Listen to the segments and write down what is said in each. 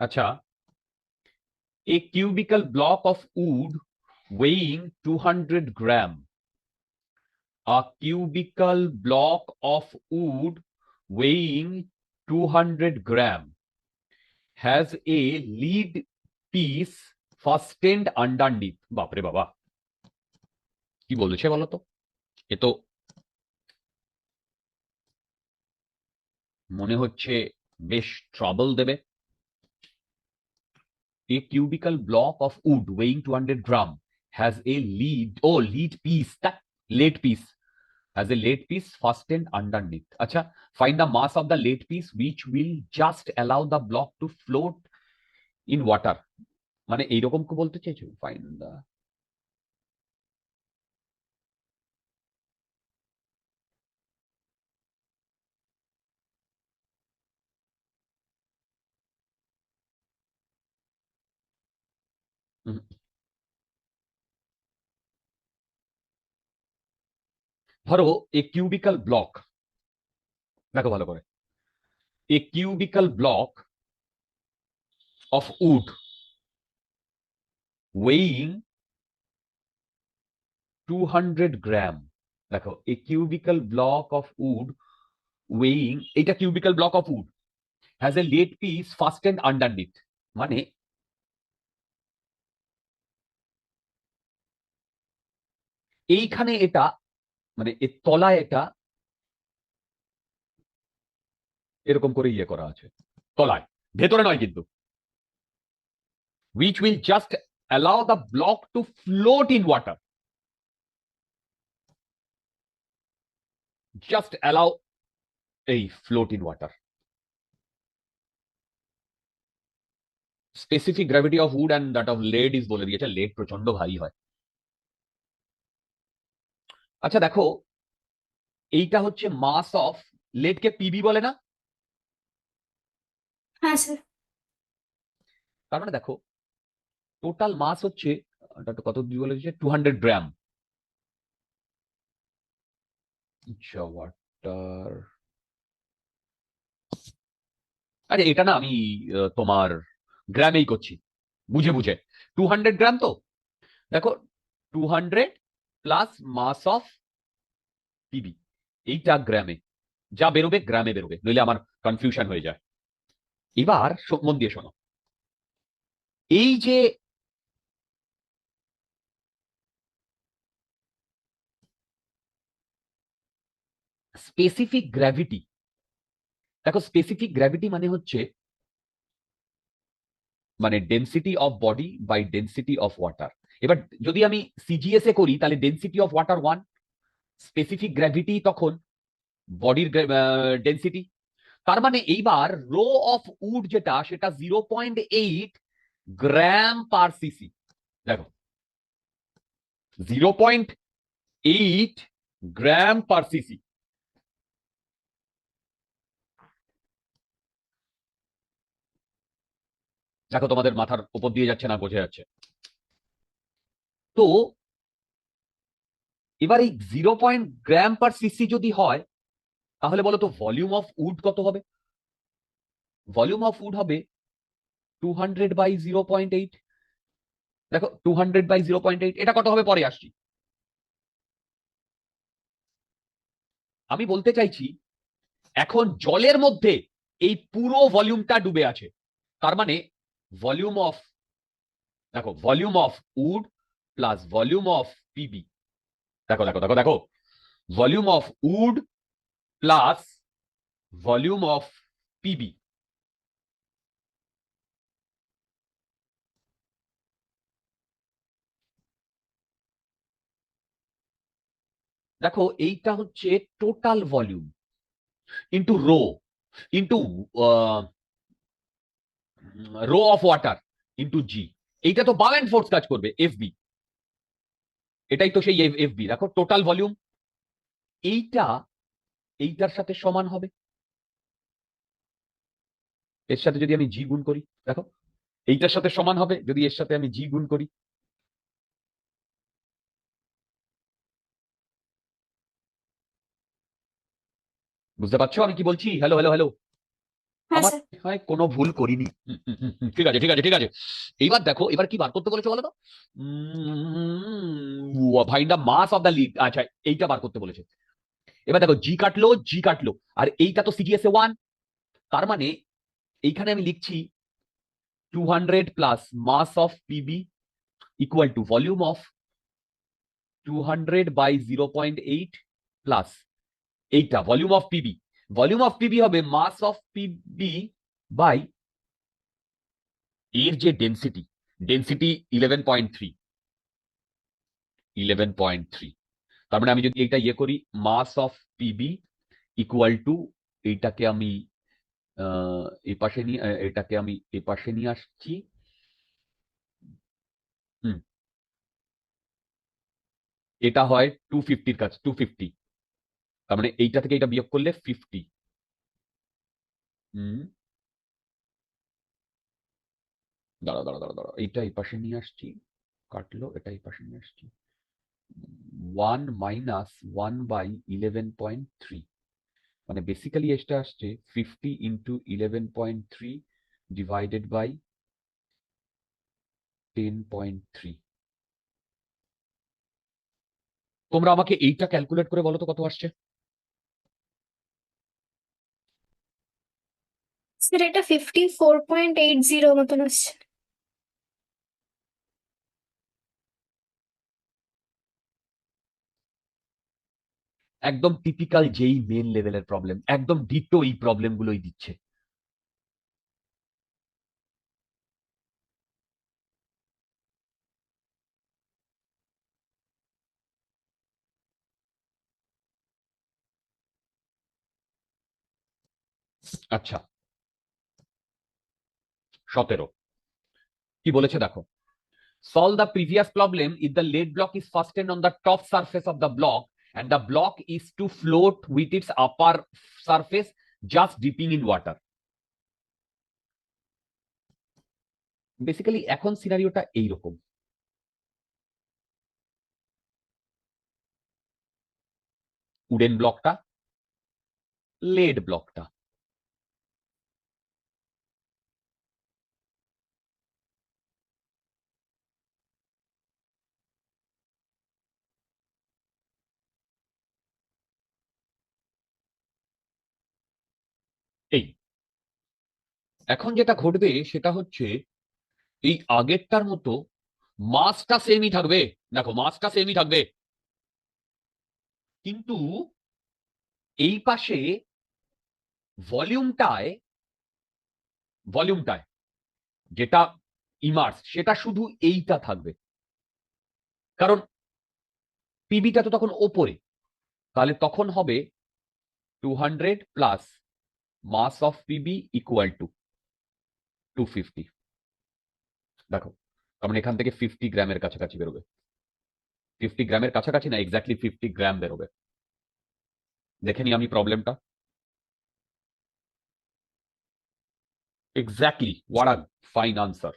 আচ্ছা, a cubical block of wood weighing 200 gram. A cubical block of wood weighing 200 gram has a lead piece fastened underneath. বাপরে বাবা, কি বলেছে বলো তো? এ তো মনে হচ্ছে বেশ ট্রাবল দেবে। A cubical block of wood weighing 200 gram has a lead piece, that lead piece has a lead piece fastened underneath. Acha, find the mass of the lead piece which will just allow the block to float in water. মানে এইরকম কি বলতে চাইছো? Find the ধরো a cubical block, দেখো ভালো করে, a cubical block of wood weighing 200 gram. দেখো, a cubical block of wood weighing, এটা cubical block of wood has a lead piece fastened underneath. মানে এইখানে এটা, মানে এর তলায় এটা এরকম করে ইয়ে করা আছে, তলায়, ভেতরে নয় কিন্তু। which will just allow the block to float in water. just allow এই float in water. specific gravity of wood and that of lead is বলে দিয়েছে, lead প্রচন্ড ভারী হয়। আচ্ছা দেখো, এইটা হচ্ছে মাস অফ lead কে পিবি বলে না? হ্যাঁ স্যার। তার মানে দেখো টোটাল মাস হচ্ছে কত বলে দিয়েছে, 200 গ্রাম। আচ্ছা ওয়াটার, আরে এটা না আমি তোমার গ্রামেই করছি, বুঝে বুঝে। 200 গ্রাম তো দেখো, 200 প্লাস মাস অফ পিবি, এইটা গ্রামে যা বেরোবে গ্রামে বেরোবে, নইলে আমার কনফিউশন হয়ে যায়। এবার মন দিয়ে শোনো, এই যে স্পেসিফিক গ্র্যাভিটি, দেখো স্পেসিফিক গ্র্যাভিটি মানে হচ্ছে মানে density of body by density of water. এবার যদি আমি সিজিএস এ করি তাহলে density of water 1, specific gravity তখন বডির ডেনসিটি। তার মানে এইবার রো অফ উড যেটা, সেটা 0.8 গ্রাম পার সিসি। দেখো 0.8 গ্রাম পার সিসি। দেখো তোমাদের মাথার উপর দিয়ে যাচ্ছে না, বোঝা যাচ্ছে তো। এবার এই 0. গ্রাম পার সিসি যদি হয়, তাহলে বলো তো ভলিউম অফ উড কত হবে? ভলিউম অফ উড হবে 200 বাই 0.8। দেখো 200 বাই 0.8, এটা কত হবে পরে আসছি। আমি বলতে চাইছি এখন জলের মধ্যে এই পুরো ভলিউমটা ডুবে আছে, তার মানে ভলিউম অফ, দেখো volume of wood plus volume of PB, দেখো দেখো দেখো দেখো, volume of wood plus volume of PB. দেখো এইটা হচ্ছে total volume into rho into rho of water into G. এইটা তো বাম হ্যান্ড ফোর্স কাজ করবে, এফবি। এটাই তো সেই এফবি। দেখো টোটাল ভলিউম এইটা এইটার সাথে সমান হবে, এর সাথে যদি আমি জি গুণ করি, দেখো এইটার সাথে সমান হবে যদি এর সাথে আমি জি গুণ করি। বুঝতে পারছো আমি কি বলছি? Hello hello hello. হ্যাঁ আমার স্যার। হয় কোনো ভুল করিনি। ঠিক আছে ঠিক আছে ঠিক আছে। এইবার দেখো, এবার কি বার করতে বলেছে বলো তো? Find the mass of the lead. আচ্ছা, এইটা বার করতে বলেছে। এবার দেখো জি কাটলো, জি কাটলো, আর এইটা তো সিজিএস এ 1। তার মানে এইখানে আমি লিখছি 200 plus mass of PB equal to volume of 200 by 0.8 plus এইটা volume of PB. Volume of PB হবে মাস অফ পিবি বাই এর যে ডেন্সিটি, ডেন্সিটি 11.3, 11.3। তার মানে আমি যদি এটা ইয়ে করি, মাস অফ পিবি ইকুয়াল টু, এইটাকে আমি এই পাশে নিয়ে, এটাকে আমি এই পাশে নিয়ে আসছি। হুম, এটা হয় 250 কাছে, 250। তার মানে এইটা থেকে এটা বিয়োগ করলে 50। হুম, দাঁড়া দাঁড়া দাঁড়া দাঁড়া, এইটা এই পাশে নিয়ে আসছি, কাটলো, এটা এই পাশে নিয়ে আসছি। 1 - 1/11.3, মানে বেসিক্যালি এটা আসছে 50 × 11.3 ডিভাইডেড বাই 10.3। তোমরা আমাকে এইটা ক্যালকুলেট করে বলো তো কত আসছে। স্যার এটা 54.80 মতন আসছে। একদম টিপিক্যাল যেই মেন লেভেলের প্রবলেম, একদম ডিটো এই প্রবলেম গুলোই দিচ্ছে। আচ্ছা, 17 কি বলেছে দেখো। Solve the previous problem if the lead block is fastened on the top surface of the block and the block is to float with its upper surface just dipping in water. Basically এখন সিনারিওটা এইরকম। Wooden ব্লকটা, lead ব্লকটা, এই এখন যেটা ঘটবে সেটা হচ্ছে এই আগেরটার মতো মাসটা সেমই থাকবে। দেখো মাসটা সেমই থাকবে, কিন্তু এই পাশে ভলিউমটায়, ভলিউমটায় যেটা ইমার্স সেটা শুধু এইটা থাকবে, কারণ পিবিটা তো তখন ওপরে। তাহলে তখন হবে 200 plus mass of PB equal to 250। দেখো তার মানে এখান থেকে 50 গ্রামের কাছাকাছি বেরোবে। 50 গ্রামের কাছাকাছি না, এক্স্যাক্টলি 50 গ্রাম বেরোবে। দেখে নি আমি প্রবলেমটা। Exactly, what a fine answer.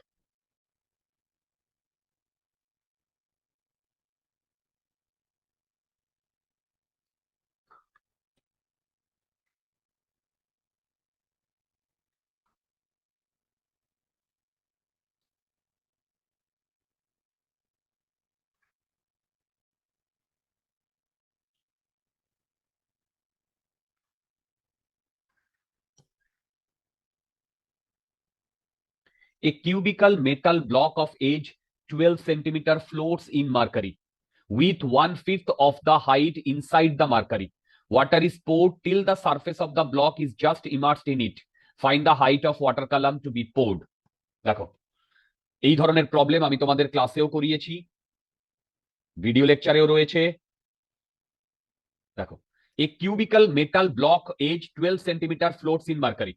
A cubical metal block of age 12 centimeter floats in mercury with 1/5 of the height inside the mercury. Water is poured till the surface of the block is just immersed in it. Find the height of water column to be poured. দেখো, এই ধরনের problem আমি তোমাদের ক্লাসেও করিয়েছি, video লেকচারেও রয়েছে। দেখো, a cubical metal block age 12 centimeter floats in mercury.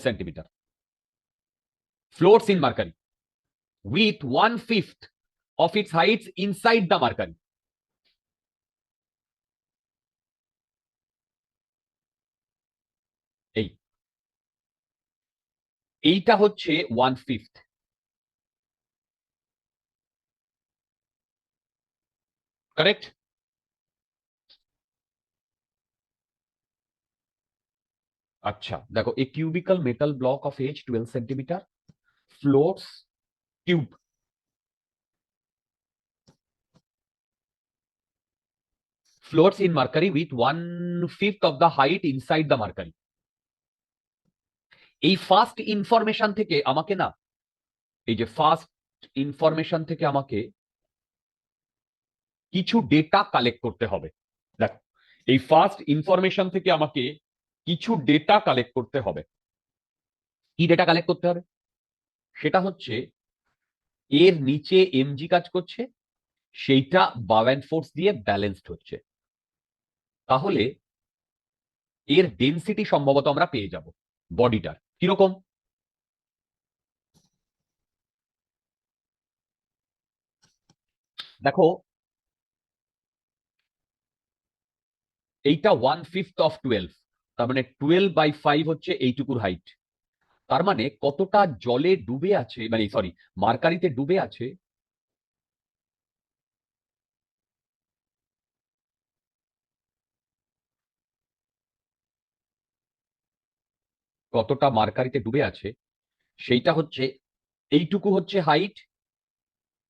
centimeter floats in mercury with 1/5 of its height inside the mercury. এইটা হচ্ছে 1/5, কারেক্ট? আচ্ছা দেখো, a cubical metal block of age 12 centimeter floats tube floats in mercury with 1/5 of the height inside the mercury. এই first information থেকে আমাকে না, এই যে ফার্স্ট ইনফরমেশন থেকে আমাকে কিছু ডেটা কালেক্ট করতে হবে। দেখো, এই ফার্স্ট ইনফরমেশন থেকে আমাকে কিছু ডেটা কালেক্ট করতে হবে। কি ডেটা কালেক্ট করতে হবে? সেটা হচ্ছে এর নিচে এমজি কাজ করছে, সেইটা বাউ অ্যান্ড ফোর্স দিয়ে ব্যালেন্সড হচ্ছে। তাহলে এর ডেনসিটি সম্ভবত আমরা পেয়ে যাব বডিটার। কিরকম? দেখো, এইটা 1/5 অফ 12, তার মানে 12/5 হচ্ছে এইটুকুর হাইট। তার মানে কতটা জলে ডুবে আছে, মানে সরি মার্কারিতে ডুবে আছে, কতটা মার্কারিতে ডুবে আছে সেইটা হচ্ছে, এইটুকু হচ্ছে হাইট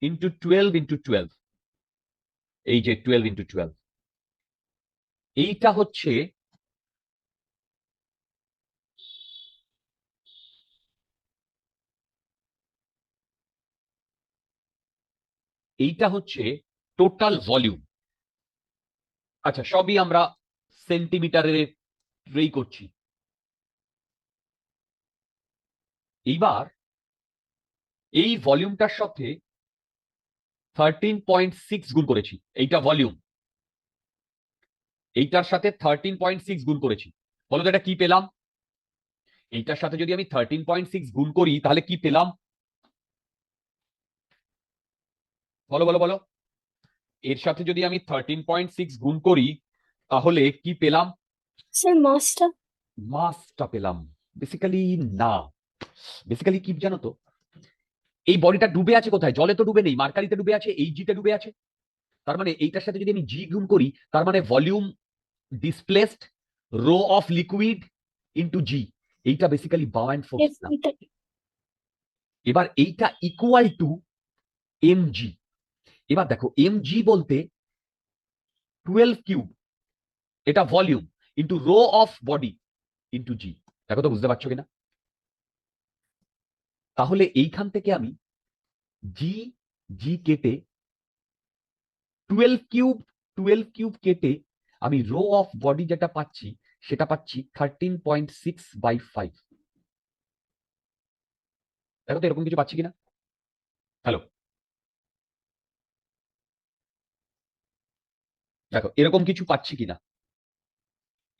ইন্টু 12 ইন্টু 12, এই যে 12 ইন্টু 12, এইটা হচ্ছে এইটা হচ্ছে টোটাল ভলিউম। আচ্ছা, সবই আমরা সেন্টিমিটারেই করছি। এইবার এই ভলিউমটার সাথে 13.6 গুণ করেছি, এইটা ভলিউম, এইটার সাথে 13.6 গুণ করেছি। বলো তো এটা কি পেলাম? এইটার সাথে যদি আমি 13.6 গুণ করি তাহলে কি পেলাম? বলো বলো বলো, এর সাথে যদি আমি 13.6 গুণ করি তাহলে কি পেলাম? স্যার মাসটা মাসটা পেলাম। বেসিক্যালি না, বেসিক্যালি কি জানো তো, এই বডিটা ডুবে আছে কোথায়? জলে তো ডুবে নেই, মার্কারিতে ডুবে আছে, এই জিতে ডুবে আছে। তার মানে এইটার সাথে যদি আমি জি গুণ করি, তার মানে volume displaced rho of liquid into G, এইটা বেসিক্যালি বাউ অ্যান্ড ফোর্স না। এবার এইটা ইকুয়াল টু এমজি। এবার দেখো, এমজি বলতে 12 কিউব, এটা volume into rho of body into G. দেখো তো বুঝতে পারছো কিনা? তাহলে এইখান থেকে আমি জি জি কেটে 12 কিউব 12 কিউব কেটে আমি রো অফ বডি যেটা পাচ্ছি সেটা পাচ্ছি 13.6/5। দেখো তো এরকম কিছু পাচ্ছি কিনা। হ্যালো, দেখো এরকম কিছু পাচ্ছি কিনা।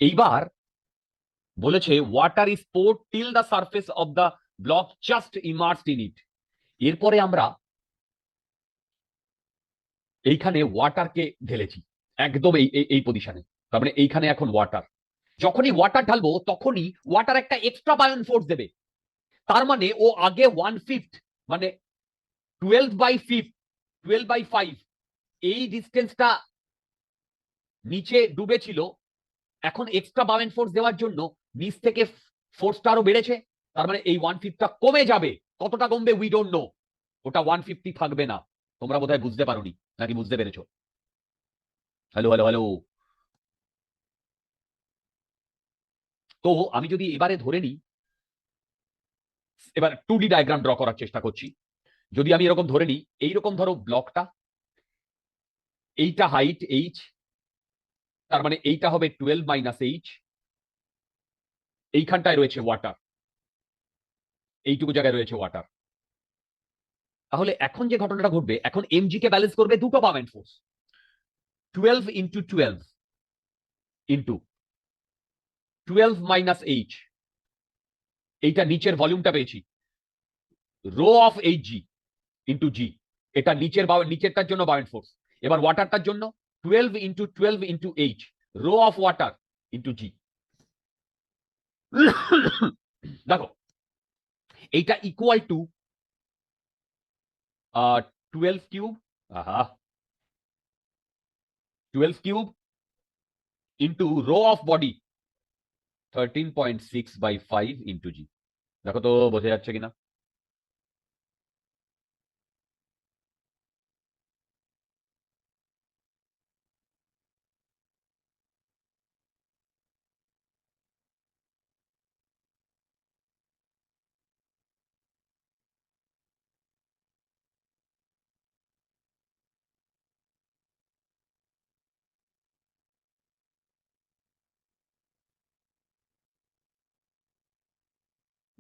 এইবার বলেছে water is poured till the surface of the block just immersed in it. এরপরে আমরা এইখানে ওয়াটারকে ঢেলেছি একদম এই এই পজিশনে। তার মানে এইখানে এখন ওয়াটার, যখনই ওয়াটার ঢালবো তখনই ওয়াটার একটা এক্সট্রা বায়ন ফোর্স দেবে। তার মানে ও আগে 1/5 মানে 12/5 12/5 এই ডিস্টেন্সটা নিচে ডুবে ছিল, এখন এক্সট্রা বাউন্ড ফোর্স দেওয়ার জন্য নিচ থেকে ফোর্সটা আরো বেড়েছে। তার মানে এই 1/5টা কমে যাবে। কতটা কমবে উই ডোন্ট নো, ওটা 150 থাকবে না। তোমরা বোধহয় বুঝতে পারোনি, নাকি বুঝতে পেরেছো? Hello hello hello. তো আমি যদি এবারে ধরে নিই, এবার 2D ডায়াগ্রাম ড্র করার চেষ্টা করছি। যদি আমি এরকম ধরে নিই, এইরকম ধরো ব্লকটা, এইটা হাইট এইচ, তার মানে এইটা হবে 12 মাইনাস এইচ, এইখানটায় রয়েছে ওয়াটার, এইটুকু জায়গায় রয়েছে ওয়াটার। তাহলে এখন যে ঘটনাটা ঘটবে, এখন এমজি কে ব্যালেন্স করবে দুটো পামেন্ট force, 12 into 12 into 12 minus H, এইটা নিচের ভলিউমটা পেয়েছি, rho of H G into G, এটা নিচেরটার জন্য বাউন্ড ফোর্স। এবার ওয়াটারটার জন্য 12 into H, rho of water into G. দেখো এইটা ইকুয়াল টু 12 কিউব, আহা 12 cube into rho of body 13.6/5 into G. দেখো তো বোঝা যাচ্ছে কিনা।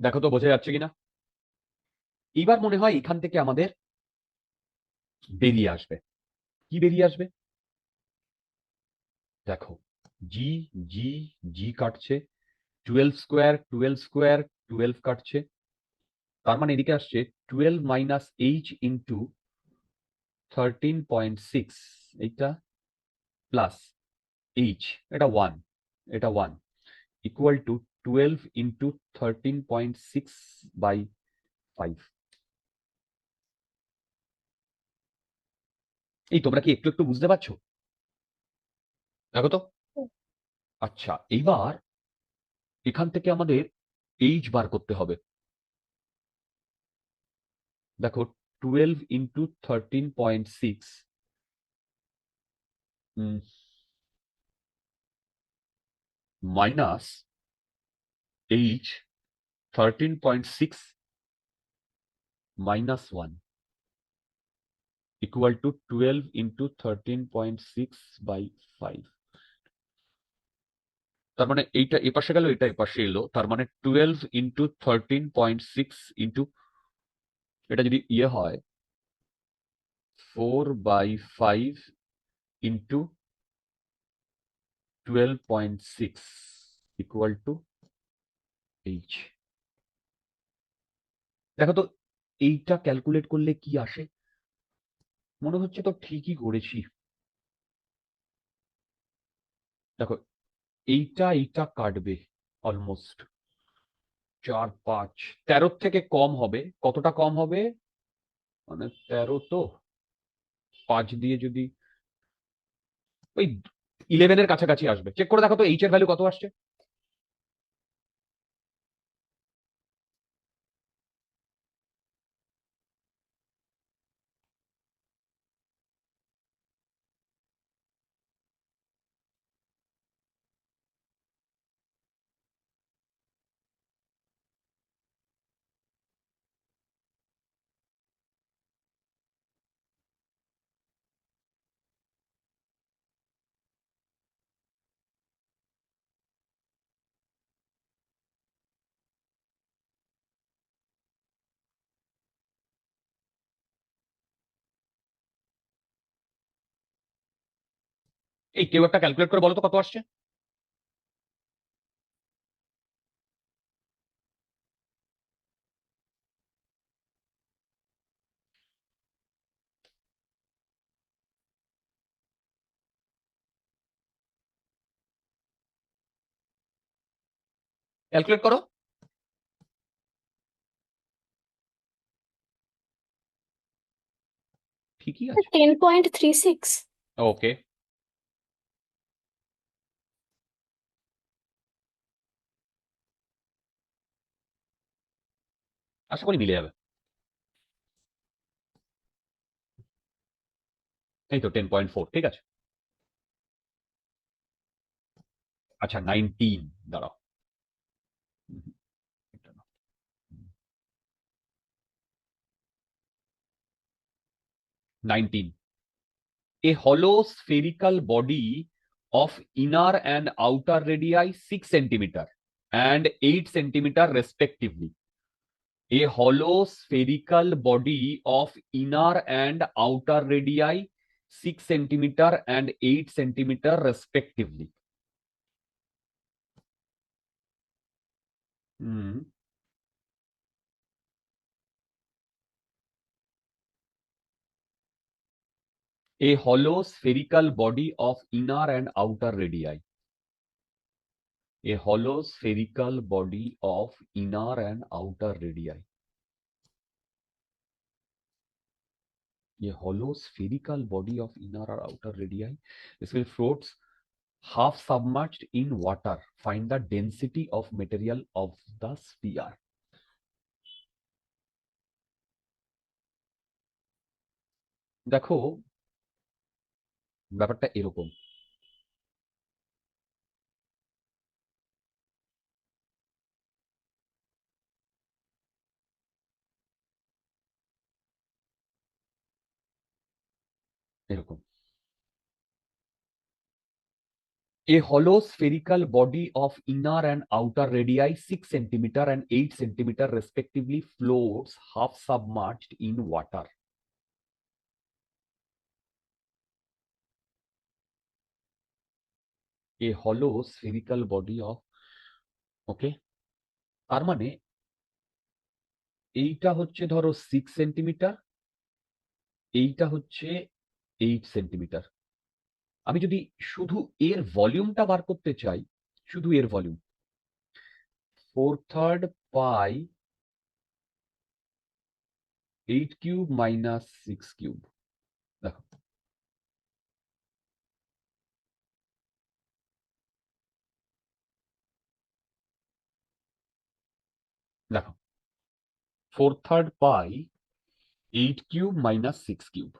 দেখো তো বোঝা যাচ্ছে কিনা। এবার মনে হয় এখান থেকে আমাদের বেরিয়ে আসবে। কি বেরিয়ে আসবে? দেখো, জি জি জি কাটছে, 12 স্কোয়ার 12 কাটছে, তার মানে এদিকে আসছে 12 মাইনাস এইচ ইন্টু 13.6, এইটা প্লাস এইচ, এটা 1, এটা 1, ইকুয়াল টু 12 ইন্টু 13.6/5। এই তোমরা কি একটু একটু বুঝতে পারছো? দেখো তো। আচ্ছা, এইবার এখান থেকে আমাদের এইচ বার করতে হবে। দেখো, 12 into 13.6 minus H 13.6 minus 1 equal to 12 into 13.6/5। তার মানে এইটা এপাশে গেল, এটা এপাশে এলো, তার মানে 12 ইন্টু 13.6 ইন্টু, এটা যদি ইয়ে হয় 4/5 ইন্টু 12.6 ইকুয়াল টু এইচ। দেখো তো এইটা ক্যালকুলেট করলে কি আসে। মনে হচ্ছে তো ঠিকই করেছি। দেখো, এইটা এইটা কাটবে অলমোস্ট 4 5, 13 থেকে কম হবে। কতটা কম হবে? মানে 13 তো 5 দিয়ে যদি ওই 11 এর কাছাকাছি আসবে। চেক করে দেখো তো এইচ এর ভ্যালু কত আসছে। এই কেউ একটা ক্যালকুলেট করে বলো তো কত আসছে। ক্যালকুলেট করো। ঠিকই আছে। 10.36। ওকে, আশা করি মিলে যাবে। এই তো 10.4, ঠিক আছে। আচ্ছা 19, দাঁড়াও। এটা না। 19, a hollow spherical body of inner and outer radii 6 centimeter and 8 centimeter respectively. A hollow spherical body of inner and outer radii 6 centimeter and 8 centimeter respectively. Hmm. A hollow spherical body of inner and outer radii. A hollow spherical body of inner and outer radii. A hollow spherical body of inner or outer radii. This will floats half submerged in water. Find the density of material of the sphere. দেখো ব্যাপারটা এরকম। এরকম a hollow spherical body of inner and outer radii 6 centimeter and 8 centimeter respectively floats half submerged in water. A hollow spherical body of ওকে, তার মানে এইটা হচ্ছে ধরো 6 centimetre, এইটা হচ্ছে 8 সেন্টিমিটার। আমি যদি শুধু এর ভলিউমটা বার করতে চাই, শুধু এর ভলিউম 4/3 পাই 8 কিউব মাইনাস 6 কিউব। দেখো দেখো 4/3 pi 8 cube minus 6 cube.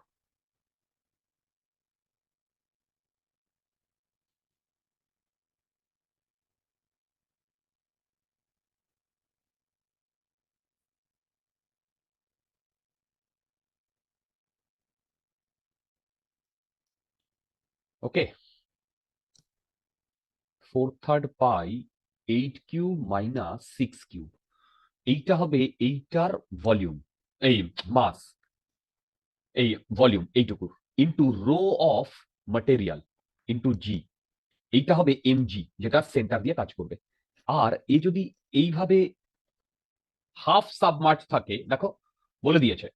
Okay, 4/3 pi 8 cube minus 6 cube, এইটা হবে এইটার ভলিউম, এই মাস, এই ভলিউম এইটুকুর into rho of material into G, এইটা হবে এমজি যেটা সেন্টার দিয়ে কাজ করবে। আর এ যদি এইভাবে হাফ সাবমার্জ থাকে, দেখো বলে দিয়েছে,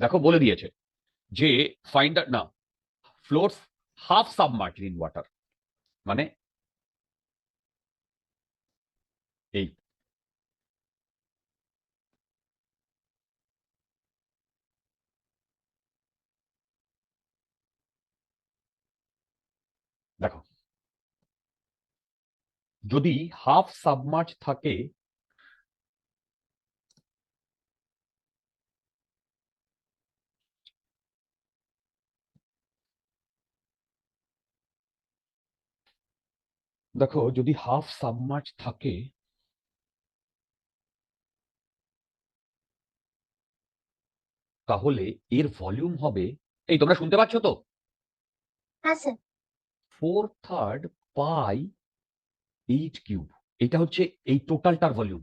দেখো বলে দিয়েছে যে ফাইন্ড না floats half submerge in water, মানে এই দেখো যদি হাফ সাবমার্জ থাকে, দেখো যদি হাফ সাবমার্জ থাকে তাহলে এর ভলিউম হবে, এই তোমরা শুনতে পাচ্ছ তো, হ্যাঁ স্যার। 4/3 পাই 8 কিউব, এটা হচ্ছে এই টোটালটার ভলিউম।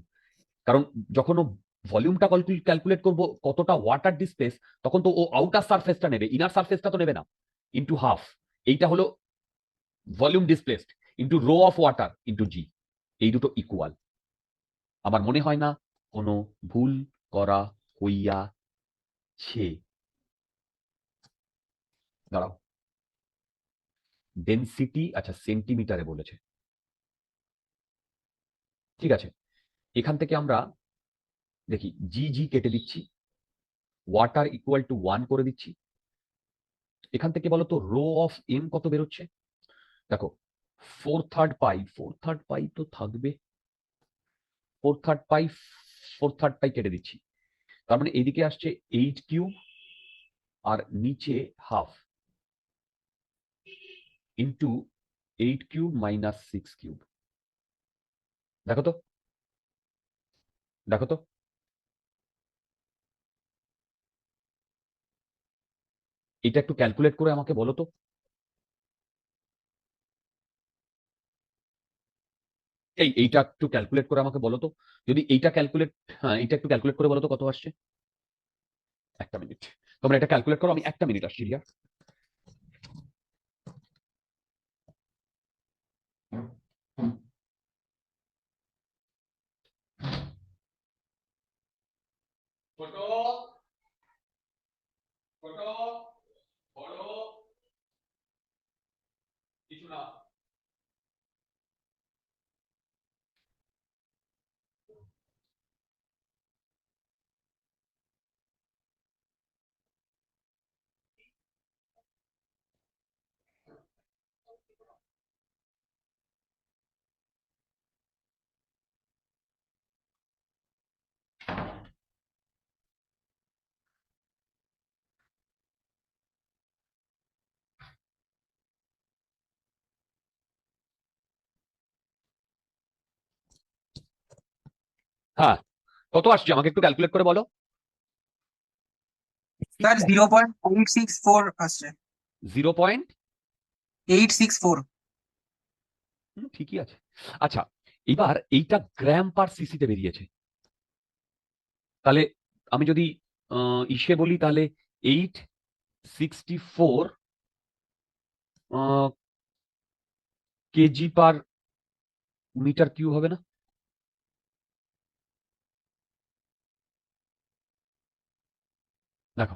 কারণ যখন ও ভলিউমটা ক্যালকুলেট করবো কতটা ওয়াটার ডিসপ্লেস, তখন তো ও আউটার সারফেসটা নেবে, ইনার সারফেসটা তো নেবে না, ইন্টু হাফ। এইটা হলো volume displaced into rho of water into G, এই দুটো ইকুয়াল। আমার মনে হয় না কোনো ভুল করা হইয়াছে। দাঁড়াও, ডেনসিটি আচ্ছা সেন্টিমিটারে বলেছে, ঠিক আছে। এখান থেকে আমরা দেখি জি জি কেটে দিচ্ছি, ওয়াটার ইকুয়াল টু 1 করে দিচ্ছি। এখান থেকে বলো তো রো অফ এম কত বেরোচ্ছে, দেখো 4/3 পাই তো থাকবে, 4/3 পাই 4/3 পাই কেটে দিচ্ছি, তার মানে এইদিকে আসছে 8 কিউব আর নিচে half into 8 cube minus 6 cube. দেখো তো, দেখো তো, এটা একটু ক্যালকুলেট করে আমাকে বলো তো। এইটা একটু ক্যালকুলেট করে আমাকে বলো তো, যদি এইটা ক্যালকুলেট, হ্যাঁ এইটা একটু ক্যালকুলেট করে বলো তো কত আসছে। একটা মিনিট, তোমরা এটা ক্যালকুলেট করো, আমি একটা মিনিট আসছি রিয়া। ছোট, ছোট, বড়, কিছু না। হ্যাঁ, কত আসছে আমাকে একটু ক্যালকুলেট করে বলো। স্যার 0.864 আসছে। 0.864, 864। ঠিকই আছে। আচ্ছা, এবার এইটা গ্রাম পার সিসিতে বেরিয়েছে, তাহলে আমি যদি ইসে বলি তাহলে 864 কেজি পার মিটার কিউব হবে না? দেখো